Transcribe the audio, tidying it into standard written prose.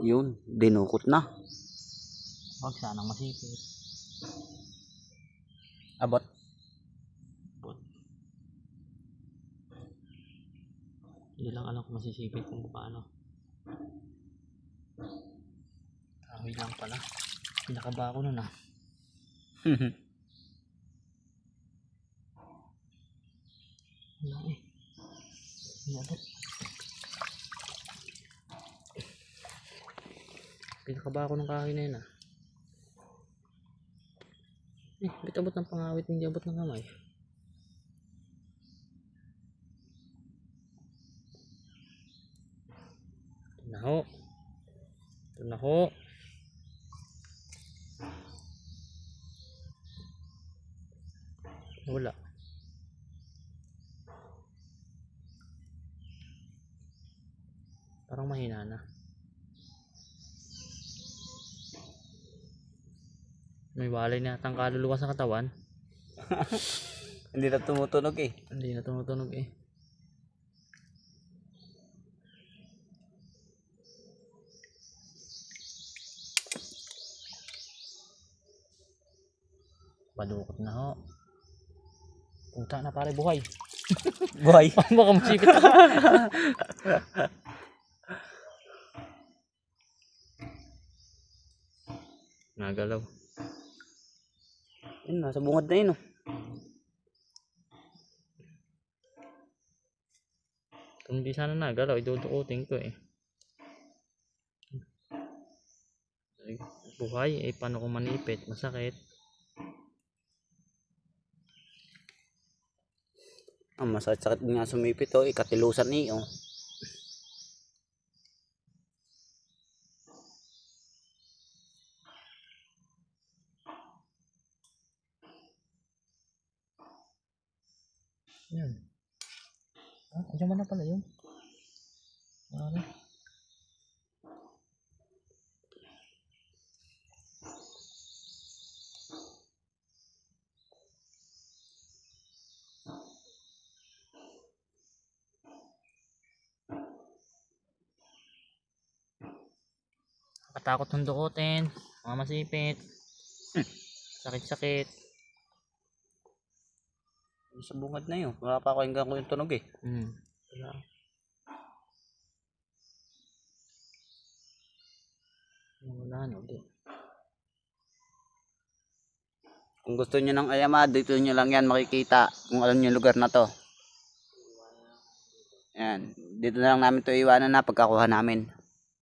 Yun, dinukot na. Wag sanang masipit. Abot. Hindi lang alam kung masisipit kung paano. Kahoy lang pala. Pinakaba ko nun ah. Wala eh. Inabot. Pinakaba ko ng kahoy na yun ah. Bitabot ng pangawit, hindi abot ng kamay. Ito na ho. Ito na ho. Wala. Parang mahina na. May walay na atang kaluluwa sa katawan. Hindi na tumutunog eh. Hindi na tumutunog eh. Balukot na ho. Puta na pare, buhay. Buhay. Baka masipit ako. Nagalaw. Yun, nasa bungad na yun oh. Kung hindi sana nagalaw, idudukutin ko eh. Buhay eh, paano kung manipit? Masakit. Ang masakit-sakit nga sumipit oh, ikatilusan eh oh. Yan. Ah, diyan na pala yun. Ano? Katakot ng dukutin, mga masipit. Sakit-sakit. Sa bungad na yun, wala pa ako hanggang ko yung tunog eh. Wala. Wala na ulit. Kung gusto nyo ng ayama, dito nyo lang yan makikita kung alam nyo yung lugar na to. Yan, dito na lang namin to iwanan na pagkakuha namin.